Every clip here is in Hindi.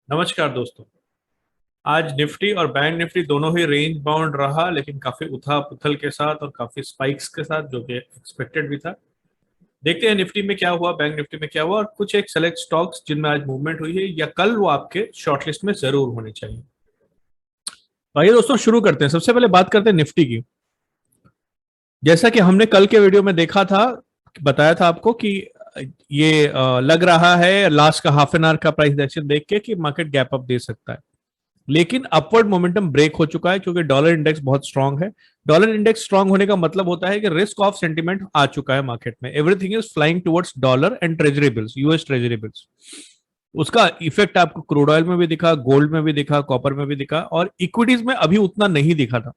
नमस्कार दोस्तों। आज निफ्टी और बैंक निफ्टी दोनों ही रेंज बाउंड रहा, लेकिन काफी उथल पुथल के साथ और काफी स्पाइक्स के साथ, जो कि एक्सपेक्टेड भी था। देखते हैं निफ्टी में क्या हुआ, बैंक निफ्टी में क्या हुआ, और कुछ एक सेलेक्ट स्टॉक्स जिनमें आज मूवमेंट हुई है या कल वो आपके शॉर्टलिस्ट में जरूर होने चाहिए। तो आइए दोस्तों शुरू करते हैं। सबसे पहले बात करते हैं निफ्टी की। जैसा कि हमने कल के वीडियो में देखा था, बताया था आपको कि ये लग रहा है लास्ट का हाफ एन आवर का प्राइस एक्शन देख के कि मार्केट गैप अप दे सकता है, लेकिन अपवर्ड मोमेंटम ब्रेक हो चुका है क्योंकि डॉलर इंडेक्स बहुत स्ट्रांग है। डॉलर इंडेक्स स्ट्रांग होने का मतलब होता है कि रिस्क ऑफ सेंटिमेंट आ चुका है मार्केट में। Everything is flying towards dollar and treasury bills, US treasury bills. उसका इफेक्ट आपको क्रूड ऑयल में भी दिखा, गोल्ड में भी दिखा, कॉपर में भी दिखा, और इक्विटीज में अभी उतना नहीं दिखा था।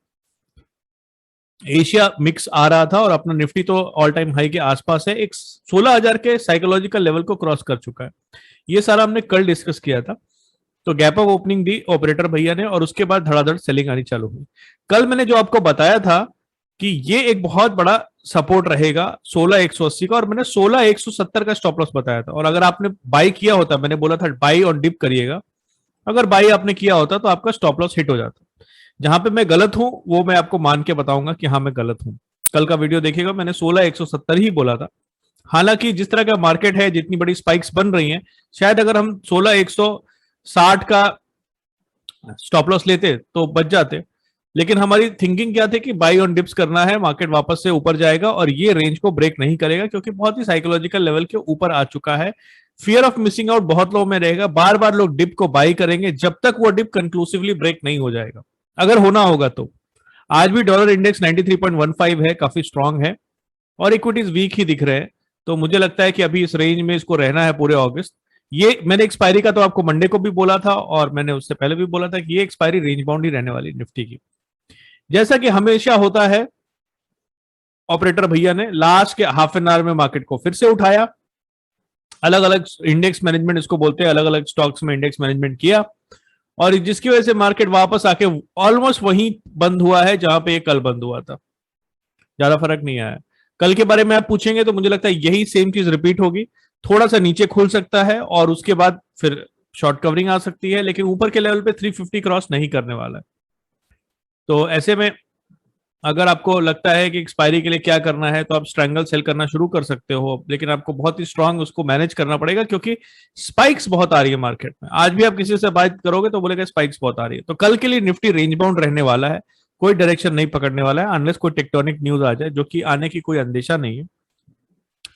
एशिया मिक्स आ रहा था और अपना निफ्टी तो ऑल टाइम हाई के आसपास है, एक 16,000 के साइकोलॉजिकल लेवल को क्रॉस कर चुका है। ये सारा हमने कल डिस्कस किया था। तो गैप अप ओपनिंग दी ऑपरेटर भैया ने और उसके बाद धड़ाधड़ सेलिंग आनी चालू हुई। कल मैंने जो आपको बताया था कि ये एक बहुत बड़ा सपोर्ट रहेगा 16,180 का, और मैंने 16,170 का स्टॉप लॉस बताया था। और अगर आपने बाई किया होता, मैंने बोला था बाई ऑन डिप करिएगा, अगर बाई आपने किया होता तो आपका स्टॉप लॉस हिट हो जाता। जहां पे मैं गलत हूं वो मैं आपको मान के बताऊंगा कि हाँ मैं गलत हूं। कल का वीडियो देखिएगा, मैंने 16,170 ही बोला था। हालांकि जिस तरह का मार्केट है, जितनी बड़ी स्पाइक्स बन रही हैं, शायद अगर हम 16,160 का स्टॉप लॉस लेते तो बच जाते। लेकिन हमारी थिंकिंग क्या थी कि बाई ऑन डिप्स करना है, मार्केट वापस से ऊपर जाएगा और ये रेंज को ब्रेक नहीं करेगा क्योंकि बहुत ही साइकोलॉजिकल लेवल के ऊपर आ चुका है। फियर ऑफ मिसिंग आउट बहुत लोगों में रहेगा, बार बार लोग डिप को बाई करेंगे जब तक वो डिप कंक्लूसिवली ब्रेक नहीं हो जाएगा। अगर होना होगा तो आज भी डॉलर इंडेक्स 93.15 है, काफी स्ट्रांग है, और इक्विटीज वीक ही दिख रहे हैं। तो मुझे लगता है कि अभी इस रेंज में इसको रहना है पूरे अगस्त। ये मैंने एक्सपायरी का तो आपको मंडे को भी बोला था, और मैंने उससे पहले भी बोला था कि ये एक्सपायरी रेंज बाउंड ही रहने वाली निफ्टी की। जैसा कि हमेशा होता है, ऑपरेटर भैया ने लास्ट के हाफ एन आवर में मार्केट को फिर से उठाया। अलग अलग इंडेक्स मैनेजमेंट इसको बोलते हैं, अलग अलग स्टॉक्स में इंडेक्स मैनेजमेंट किया, और जिसकी वजह से मार्केट वापस आके ऑलमोस्ट वहीं बंद हुआ है जहां पे ये कल बंद हुआ था। ज्यादा फर्क नहीं आया। कल के बारे में आप पूछेंगे तो मुझे लगता है यही सेम चीज रिपीट होगी। थोड़ा सा नीचे खुल सकता है और उसके बाद फिर शॉर्ट कवरिंग आ सकती है, लेकिन ऊपर के लेवल पे 350 क्रॉस नहीं करने वाला है। तो ऐसे में अगर आपको लगता है कि एक्सपायरी के लिए क्या करना है, तो आप स्ट्रैंगल सेल करना शुरू कर सकते हो, लेकिन आपको बहुत ही स्ट्रांग उसको मैनेज करना पड़ेगा क्योंकि स्पाइक्स बहुत आ रही है मार्केट में। आज भी आप किसी से बात करोगे तो बोलेगा स्पाइक्स बहुत आ रही है। तो कल के लिए निफ्टी रेंज बाउंड रहने वाला है, कोई डायरेक्शन नहीं पकड़ने वाला है अनलेस कोई टेक्टोनिक न्यूज आ जाए, जो कि आने की कोई अंदेशा नहीं है।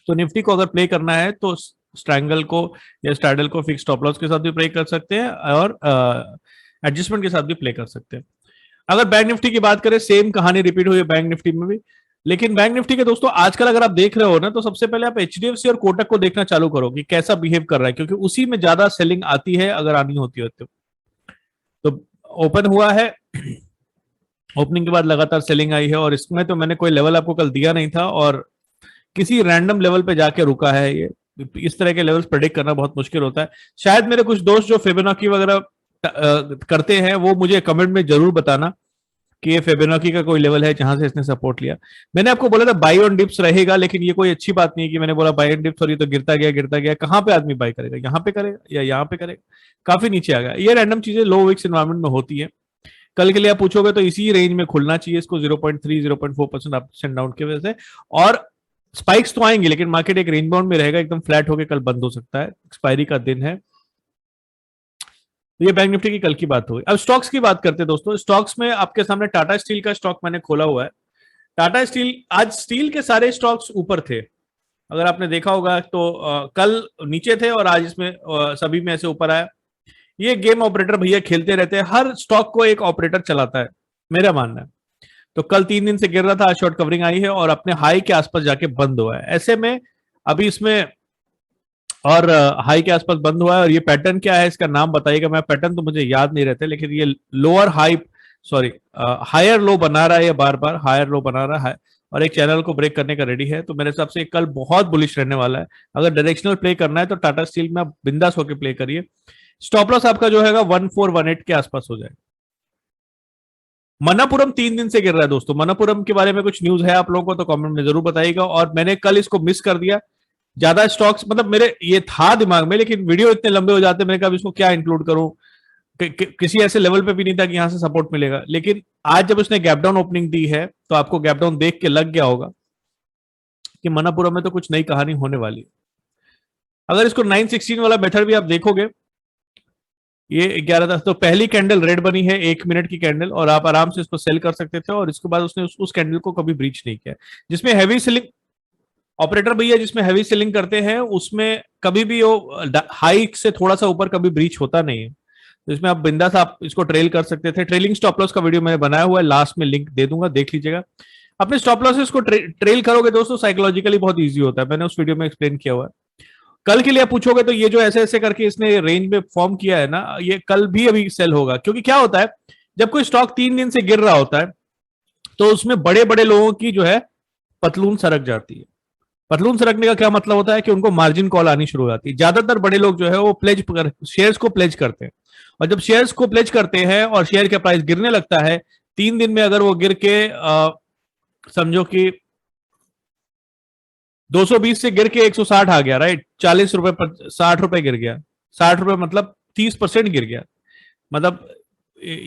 तो निफ्टी को अगर प्ले करना है तो स्ट्रैंगल को या स्ट्रैडल को फिक्स स्टॉप लॉस के साथ भी प्ले कर सकते हैं और एडजस्टमेंट के साथ भी प्ले कर सकते हैं। अगर बैंक निफ्टी की बात करें, सेम कहानी रिपीट हुई है बैंक निफ्टी में भी। लेकिन बैंक निफ्टी के दोस्तों आजकल अगर आप देख रहे हो ना, तो सबसे पहले आप एचडीएफसी और कोटक को देखना चालू करो कि कैसा बिहेव कर रहा है, क्योंकि उसी में ज्यादा सेलिंग आती है अगर आनी होती है तो ओपन हुआ है, ओपनिंग के बाद लगातार सेलिंग आई है, और इसमें तो मैंने कोई लेवल आपको कल दिया नहीं था और किसी रैंडम लेवल पे जाके रुका है ये। इस तरह के लेवल्स प्रेडिक्ट करना बहुत मुश्किल होता है। शायद मेरे कुछ दोस्त जो फिबोनाची वगैरह करते हैं वो मुझे कमेंट में जरूर बताना कि ये फिबोनाची का कोई लेवल है जहां से इसने सपोर्ट लिया। मैंने आपको बोला था बाई ऑन डिप्स रहेगा, लेकिन ये कोई अच्छी बात नहीं है कि मैंने बोला बाई ऑन डिप्स और ये तो गिरता गया गिरता गया। कहां पे आदमी बाई करेगा? यहाँ पे करेगा या यहाँ पे करेगा? काफी नीचे आ गया। ये रैंडम चीजें लो विक्स एनवायरमेंट में होती है। कल के लिए आप पूछोगे तो इसी रेंज में खुलना चाहिए इसको, 0.3 0.4% अप एंड डाउन की वजह से। और स्पाइक्स तो आएंगे, लेकिन मार्केट एक रेंज बाउंड में रहेगा, एकदम फ्लैट होकर कल बंद हो सकता है, एक्सपायरी का दिन है। तो ये बैंक निफ्टी की कल की बात हुई। अब स्टॉक्स की बात करते हैं दोस्तों। स्टॉक्स में आपके सामने टाटा स्टील का स्टॉक मैंने खोला हुआ है। टाटा स्टील, आज स्टील के सारे स्टॉक्स ऊपर थे, अगर आपने देखा होगा तो कल नीचे थे और आज इसमें सभी में ऐसे ऊपर आया। ये गेम ऑपरेटर भैया खेलते रहते हैं, हर स्टॉक को एक ऑपरेटर चलाता है, मेरा मानना है। तो कल 3 दिन से गिर रहा था, आज शॉर्ट कवरिंग आई है और अपने हाई के आसपास जाके बंद हुआ है। ऐसे में अभी इसमें और हाई के आसपास बंद हुआ है। और ये पैटर्न क्या है इसका नाम बताइएगा। मैं पैटर्न तो मुझे याद नहीं रहते, लेकिन ये lower high, sorry higher low बना रहा है, बार बार हायर लो बना रहा है और एक चैनल को ब्रेक करने का रेडी है। तो मेरे हिसाब से कल बहुत बुलिश रहने वाला है। अगर डायरेक्शनल प्ले करना है तो टाटा स्टील में आप बिंदास होकर प्ले करिए। स्टॉप लॉस आपका जो है 1418 के आसपास हो जाए। मनापुरम 3 दिन से गिर रहा है दोस्तों। मनापुरम के बारे में कुछ न्यूज है आप लोगों को तो कमेंट में जरूर बताइएगा। और मैंने कल इसको मिस कर दिया, ज्यादा स्टॉक्स, मतलब मेरे ये था दिमाग में, लेकिन वीडियो इतने लंबे हो जाते, मैंने कहा इसको क्या इंक्लूड करूं, किसी ऐसे लेवल पे भी नहीं था कि यहां से सपोर्ट मिलेगा। लेकिन आज जब उसने गैप डाउन ओपनिंग दी है तो आपको गैप डाउन देख के लग गया होगा कि मनापुरम में तो कुछ नई कहानी होने वाली है। अगर इसको 916 वाला मेथड भी आप देखोगे, ये 11 था, तो पहली कैंडल रेड बनी है 1 मिनट की कैंडल, और आप आराम से इसको सेल कर सकते थे, और इसके बाद उसने उस कैंडल को कभी ब्रीच नहीं किया। जिसमें हैवी सेलिंग ऑपरेटर भैया, जिसमें हैवी सेलिंग करते हैं उसमें कभी भी वो हाई से थोड़ा सा ऊपर कभी ब्रीच होता नहीं है। तो इसमें आप बिंदास आप इसको ट्रेल कर सकते थे। ट्रेलिंग स्टॉप लॉस का वीडियो मैंने बनाया हुआ है, लास्ट में लिंक दे दूंगा, देख लीजिएगा। अपने स्टॉप लॉसेस को ट्रेल करोगे दोस्तों, साइकोलॉजिकली बहुत ईजी होता है, मैंने उस वीडियो में एक्सप्लेन किया हुआ है। कल के लिए आप पूछोगे तो ये जो ऐसे ऐसे करके इसने रेंज में फॉर्म किया है ना, ये कल भी अभी सेल होगा। क्योंकि क्या होता है, जब कोई स्टॉक 3 दिन से गिर रहा होता है तो उसमें बड़े बड़े लोगों की जो है पतलून सरक जाती है। पतलून सरकने का क्या मतलब होता है कि उनको मार्जिन कॉल आनी शुरू हो जाती है। ज्यादातर बड़े लोग जो है वो शेयर्स को प्लेज करते हैं, और जब शेयर्स को प्लेज करते हैं और शेयर का प्राइस गिरने लगता है, 3 दिन में अगर वो गिर के समझो कि 220 से गिर के 160 आ गया, राइट, 40 रुपए पर 60 रुपए गिर गया, 60 रुपए मतलब 30% गिर गया। मतलब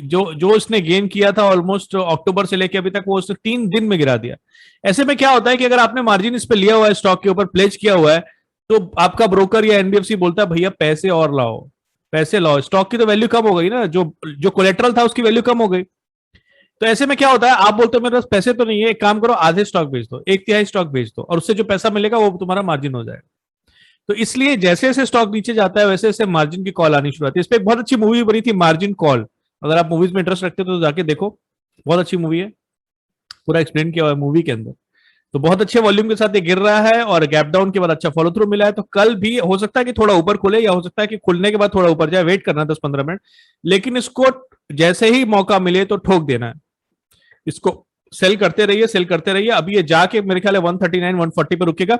जो जो इसने गेन किया था ऑलमोस्ट अक्टूबर से लेके अभी तक, वो उसने 3 दिन में गिरा दिया। ऐसे में क्या होता है कि अगर आपने मार्जिन इस पे लिया हुआ है, स्टॉक के ऊपर प्लेज किया हुआ है, तो आपका ब्रोकर या एनबीएफसी बोलता है भैया पैसे और लाओ, पैसे लाओ, स्टॉक की तो वैल्यू कम हो गई ना, जो जो कोलेट्रल था उसकी वैल्यू कम हो गई। तो ऐसे में क्या होता है, आप बोलते हो मेरे पास पैसे तो नहीं है, एक काम करो आधे स्टॉक बेच दो, 1/3 स्टॉक बेच दो, और उससे जो पैसा मिलेगा वो तुम्हारा मार्जिन हो जाएगा। तो इसलिए जैसे जैसे स्टॉक नीचे जाता है वैसे वैसे मार्जिन की कॉल आनी शुरू होती है। इस पर एक बहुत अच्छी मूवी बनी थी, मार्जिन कॉल। अगर आप मूवीज में इंटरेस्ट रखते हो तो जाके देखो, बहुत अच्छी मूवी है, पूरा एक्सप्लेन किया हुआ है मूवी के अंदर। तो बहुत अच्छे वॉल्यूम के साथ ये गिर रहा है, और गैप डाउन के बाद अच्छा फॉलो थ्रू मिला है। तो कल भी हो सकता है कि थोड़ा ऊपर खुले, या हो सकता है कि खुलने के बाद थोड़ा ऊपर जाए, वेट करना 10-15 मिनट। लेकिन इसको जैसे ही मौका मिले तो ठोक देना है, इसको सेल करते रहिए, सेल करते रहिए। अभी ये जाके मेरे ख्याल है 139 140 पर रुकेगा।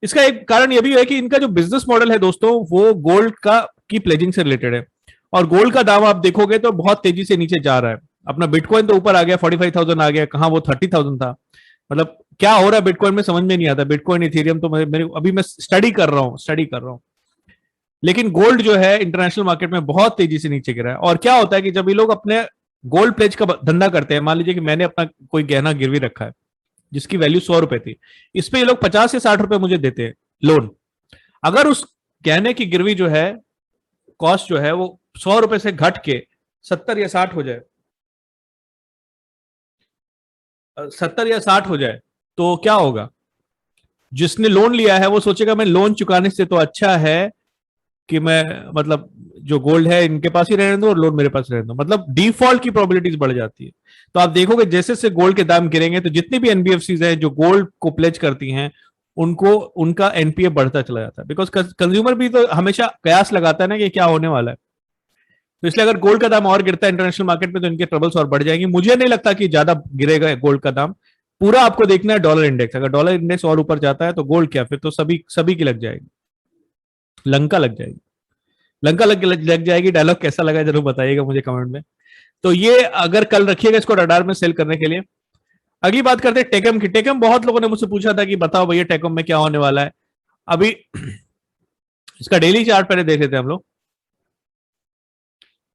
इसका एक कारण ये भी है कि इनका जो बिजनेस मॉडल है दोस्तों, वो गोल्ड का की प्लेजिंग से रिलेटेड है, और गोल्ड का दाम आप देखोगे तो बहुत तेजी से नीचे जा रहा है। अपना बिटकॉइन तो ऊपर आ गया, 45,000 आ गया, कहां वो 30,000 था। मतलब क्या हो रहा है बिटकॉइन में समझ में नहीं आता। बिटकॉइन इथेरियम तो मेरे अभी मैं स्टडी कर रहा हूं। लेकिन गोल्ड जो है इंटरनेशनल मार्केट में बहुत तेजी से नीचे गिरा है। और क्या होता है कि जब ये लोग अपने गोल्ड प्लेज का धंधा करते हैं, मान लीजिए कि मैंने अपना कोई गहना गिरवी रखा है जिसकी वैल्यू 100 रुपए थी, इस पे ये लोग 50 से 60 रुपए मुझे देते हैं लोन। अगर उस गहने की गिरवी जो है, कॉस्ट जो है वो 100 रुपए से घट के 70 या 60 हो जाए, 70 या 60 हो जाए, तो क्या होगा, जिसने लोन लिया है वो सोचेगा मैं लोन चुकाने से तो अच्छा है कि मैं, मतलब जो गोल्ड है इनके पास ही रहने दो और लोन मेरे पास रहने दो। मतलब डिफॉल्ट की प्रोबेबिलिटीज बढ़ जाती है। तो आप देखोगे जैसे जैसे गोल्ड के दाम गिरेंगे तो जितनी भी एनबीएफसीज हैं जो गोल्ड को प्लेज करती हैं, उनको उनका एनपीए बढ़ता चला जाता है। बिकॉज कंज्यूमर भी तो हमेशा कयास लगाता है ना कि क्या होने वाला है। तो इसलिए अगर गोल्ड का दाम और गिरता है इंटरनेशनल मार्केट में तो इनके ट्रबल्स और बढ़ जाएंगे। मुझे नहीं लगता कि ज्यादा गिरेगा गोल्ड का दाम। पूरा आपको देखना है डॉलर इंडेक्स, अगर डॉलर इंडेक्स और ऊपर जाता है तो गोल्ड क्या, फिर तो सभी सभी की लग जाएगी, लंका लग जाएगी। लंका लग जाएगी। डायलॉग कैसा लगा जरूर बताइएगा मुझे कमेंट में। तो ये अगर कल रखिएगा इसको रडार में सेल करने के लिए। अगली बात करते हैं टेकम की। टेकम बहुत लोगों ने मुझसे पूछा था कि बताओ भैया टेकम में क्या होने वाला है। अभी इसका डेली चार्ट पहले देख लेते हैं हम लोग।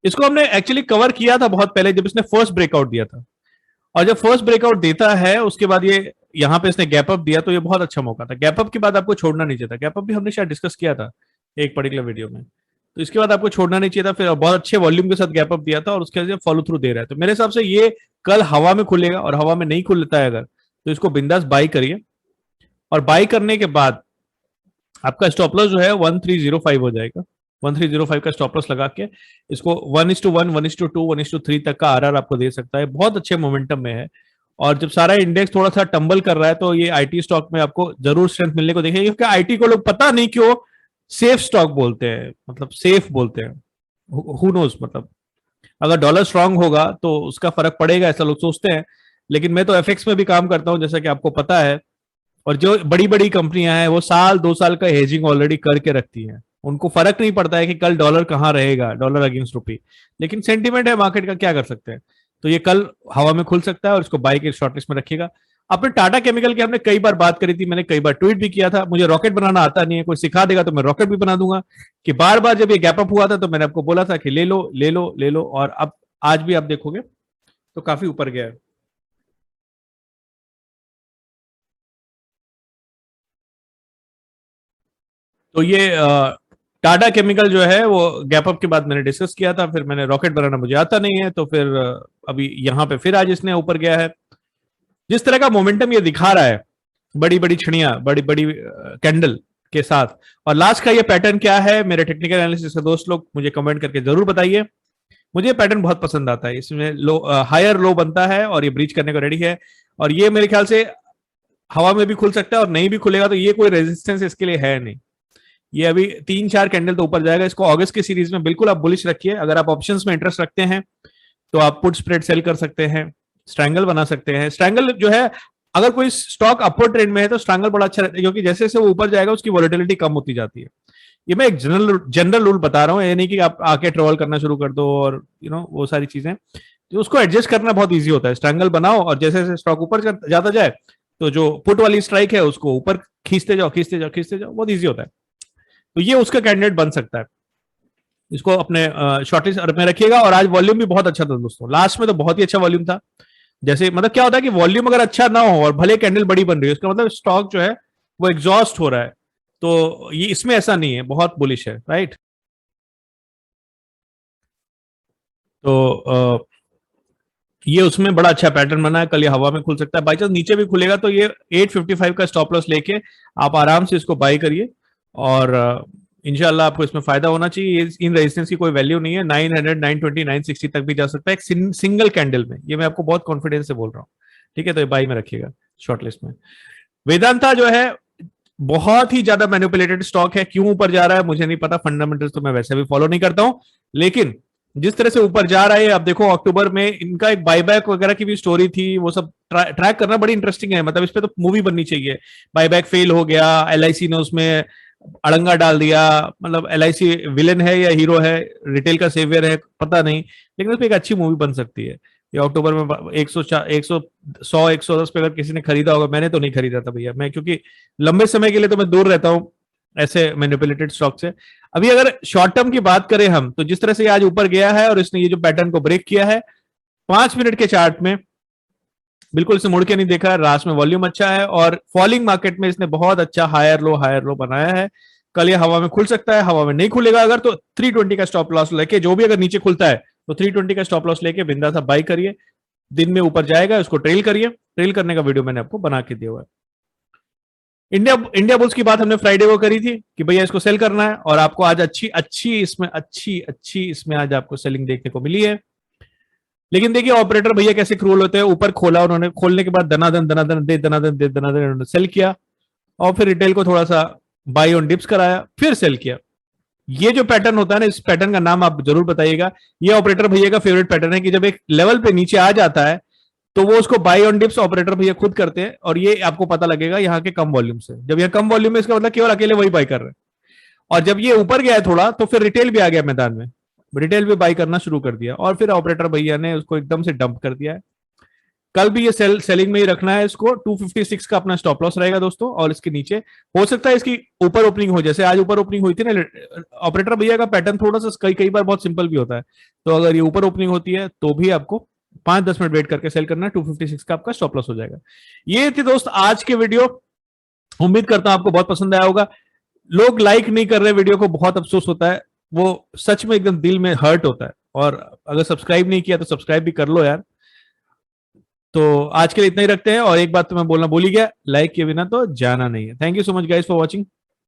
इसको हमने एक्चुअली कवर किया था बहुत पहले जब इसने फर्स्ट ब्रेकआउट दिया था। और जब फर्स्ट ब्रेकआउट देता है उसके बाद ये यहाँ पे इसने गैप अप दिया, तो ये बहुत अच्छा मौका था। गैप अप के बाद आपको छोड़ना नहीं चाहिए था। गैप अप भी हमने शायद डिस्कस किया था एक पर्टिकुलर वीडियो में। तो इसके बाद आपको छोड़ना नहीं चाहिए था। फिर बहुत अच्छे वॉल्यूम के साथ गैप अप दिया था और उसके बाद फॉलो थ्रू दे रहा है। तो मेरे हिसाब से ये कल हवा में खुलेगा, और हवा में नहीं खुलता है अगर, तो इसको बिंदास बाई करिए। और बाई करने के बाद आपका स्टॉप लॉस जो है 1305 हो जाएगा। 1305 का स्टॉप लॉस लगा के इसको 1:1, 1:2, 1:3 तक का आरआर आपको दे सकता है। बहुत अच्छे मोमेंटम में है। और जब सारा इंडेक्स थोड़ा सा टंबल कर रहा है तो ये आईटी स्टॉक में आपको जरूर स्ट्रेंथ मिलने को देखेगा, क्योंकि आईटी को लोग पता नहीं क्यों सेफ स्टॉक बोलते हैं, मतलब सेफ बोलते हैं। हु नोस, मतलब अगर डॉलर स्ट्रांग होगा तो उसका फर्क पड़ेगा ऐसा लोग सोचते हैं। लेकिन मैं तो एफएक्स में भी काम करता हूं जैसा कि आपको पता है। और जो बड़ी बड़ी कंपनियां हैं वो साल 2 साल का हेजिंग ऑलरेडी करके रखती हैं। उनको फर्क नहीं पड़ता है कि कल डॉलर कहां रहेगा, डॉलर अगेंस्ट रुपी। लेकिन सेंटीमेंट है मार्केट का, क्या कर सकते हैं। तो ये कल हवा में खुल सकता है और इसको बाई के शॉर्टलिस्ट में रखिएगा। अपने टाटा केमिकल की हमने कई बार बात करी थी, मैंने कई बार ट्वीट भी किया था, मुझे रॉकेट बनाना आता नहीं है, कोई सिखा देगा तो मैं रॉकेट भी बना दूंगा। कि बार बार जब ये गैप अप हुआ था तो मैंने आपको बोला था कि ले लो ले लो ले लो, और अब आज भी आप देखोगे तो काफी ऊपर गया है। तो ये टाटा केमिकल जो है वो गैप अप के बाद मैंने डिस्कस किया था, फिर मैंने रॉकेट बनाना मुझे आता नहीं है, तो फिर अभी यहाँ पे फिर आज इसने ऊपर गया है। जिस तरह का मोमेंटम ये दिखा रहा है, बड़ी बड़ी छड़ियां, बड़ी बड़ी कैंडल के साथ, और लास्ट का ये पैटर्न क्या है, मेरे टेक्निकल एनालिसिस के दोस्त लोग मुझे कमेंट करके जरूर बताइए। मुझे ये पैटर्न बहुत पसंद आता है, इसमें लो हायर लो बनता है और ये ब्रीच करने को रेडी है, और ये मेरे ख्याल से हवा में भी खुल सकता है, और नहीं भी खुलेगा तो ये कोई रेजिस्टेंस इसके लिए है नहीं। ये अभी 3-4 कैंडल तो ऊपर जाएगा, इसको अगस्त की सीरीज में बिल्कुल आप बुलिश रखिए। अगर आप ऑप्शंस में इंटरेस्ट रखते हैं तो आप पुट स्प्रेड सेल कर सकते हैं, स्ट्रैंगल बना सकते हैं। स्ट्रैंगल जो है, अगर कोई स्टॉक अपवर्ड ट्रेंड में है तो स्ट्रैंगल बड़ा अच्छा रहता है, क्योंकि जैसे जैसे वो ऊपर जाएगा उसकी वॉलिटिलिटी कम होती जाती है। ये मैं एक जनरल रूल बता रहा हूँ, ये नहीं कि आप आके ट्रेवल करना शुरू कर दो और वो सारी चीजें, तो उसको एडजस्ट करना बहुत ईजी होता है। स्ट्रैंगल बनाओ और जैसे जैसे स्टॉक ऊपर जाता जाए तो जो पुट वाली स्ट्राइक है उसको ऊपर खींचते जाओ खींचते जाओ खींचते जाओ, बहुत ईजी होता है। तो ये उसका कैंडिडेट बन सकता है, इसको अपने शॉर्टलिस्ट में रखिएगा। और आज वॉल्यूम भी बहुत अच्छा था दोस्तों, लास्ट में तो बहुत ही अच्छा वॉल्यूम था। जैसे मतलब क्या होता है कि वॉल्यूम अगर अच्छा ना हो और भले कैंडल बड़ी बन रही है, उसका मतलब स्टॉक जो है वो एग्जॉस्ट हो रहा है। तो ये इसमें ऐसा नहीं है, बहुत बुलिश है, राइट। तो ये उसमें बड़ा अच्छा पैटर्न बना है, कल ये हवा में खुल सकता है, बाई चांस नीचे भी खुलेगा तो ये 855 का स्टॉप लॉस लेके आप आराम से इसको बाई करिए, और इंशाल्लाह आपको इसमें फायदा होना चाहिए। इन रेजिस्टेंस की कोई वैल्यू नहीं है, 900, 920, 960 तक भी जा सकता है एक सिंगल कैंडल में, ये मैं आपको बहुत कॉन्फिडेंस से बोल रहा हूँ। ठीक है, तो ये बाई में रखिएगा शॉर्ट लिस्ट में। वेदांता जो है बहुत ही ज्यादा मैनिपुलेटेड स्टॉक है, क्यों ऊपर जा रहा है मुझे नहीं पता, फंडामेंटल्स तो मैं वैसे भी फॉलो नहीं करता हूं, लेकिन जिस तरह से ऊपर जा रहा है, अब देखो अक्टूबर में इनका एक बायबैक वगैरह की भी स्टोरी थी, वो सब ट्रैक करना बड़ी इंटरेस्टिंग है, मतलब इस पे तो मूवी बननी चाहिए। बायबैक फेल हो गया, एलआईसी ने उसमें अड़ंगा डाल दिया, मतलब एलआईसी विलेन है या हीरो है, रिटेल का सेवियर है पता नहीं, लेकिन उस पर एक अच्छी मूवी बन सकती है। ये अक्टूबर में 110 पे अगर किसी ने खरीदा होगा, मैंने तो नहीं खरीदा था भैया, मैं क्योंकि लंबे समय के लिए तो मैं दूर रहता हूं ऐसे मैनिपुलेटेड स्टॉक से। अभी अगर शॉर्ट टर्म की बात करें हम, तो जिस तरह से आज ऊपर गया है और इसने ये जो पैटर्न को ब्रेक किया है 5 मिनट के चार्ट में, बिल्कुल इसे मुड़ के नहीं देखा, लास्ट में वॉल्यूम अच्छा है, और फॉलिंग मार्केट में इसने बहुत अच्छा हायर लो बनाया है। कल ये हवा में खुल सकता है, हवा में नहीं खुलेगा अगर तो 320 का स्टॉप लॉस लेके, जो भी अगर नीचे खुलता है तो 320 का स्टॉप लॉस लेके बिंदा सा बाई करिए। दिन में ऊपर जाएगा उसको ट्रेल करिए, ट्रेल करने का वीडियो मैंने आपको बना के दिया हुआ है। इंडिया इंडिया बुल्स की बात हमने फ्राइडे को करी थी कि भैया इसको सेल करना है, और आपको आज अच्छी इसमें आज आपको सेलिंग देखने को मिली है। लेकिन देखिए ऑपरेटर भैया कैसे क्रूल होते हैं, ऊपर खोला उन्होंने, खोलने के बाद दनादन सेल किया, और फिर रिटेल को थोड़ा सा बाई ऑन डिप्स कराया, फिर सेल किया। ये जो पैटर्न होता है ना, इस पैटर्न का नाम आप जरूर बताइएगा। ये ऑपरेटर भैया का फेवरेट पैटर्न है कि जब एक लेवल पे नीचे आ जाता है तो वो उसको बाई ऑन डिप्स ऑपरेटर भैया खुद करते हैं, और ये आपको पता लगेगा यहाँ के कम वॉल्यूम से। जब यहाँ कम वॉल्यूम में, इसका मतलब केवल अकेले वही बाई कर रहे हैं, और जब ये ऊपर गया है थोड़ा तो फिर रिटेल भी आ गया मैदान में, रिटेल भी बाई करना शुरू कर दिया, और फिर ऑपरेटर भैया ने उसको एकदम से डंप कर दिया है। कल भी ये सेलिंग में ही रखना है इसको, 256 का अपना स्टॉप लॉस रहेगा दोस्तों, और इसके नीचे हो सकता है इसकी ऊपर ओपनिंग हो, जैसे आज ऊपर ओपनिंग हुई थी ना। ऑपरेटर भैया का पैटर्न थोड़ा सा कई बार बहुत सिंपल भी होता है, तो अगर ये ऊपर ओपनिंग होती है तो भी आपको 5-10 मिनट वेट करके सेल करना है, 256 का आपका स्टॉप लॉस हो जाएगा। ये थी दोस्त आज के वीडियो, उम्मीद करता हूं आपको बहुत पसंद आया होगा। लोग लाइक नहीं कर रहे वीडियो को, बहुत अफसोस होता है, वो सच में एकदम दिल में हर्ट होता है, और अगर सब्सक्राइब नहीं किया तो सब्सक्राइब भी कर लो यार। तो आज के लिए इतना ही रखते हैं, और एक बात तो मैं बोलना भूल ही गया, लाइक किए बिना तो जाना नहीं है। Thank you so much guys for watching.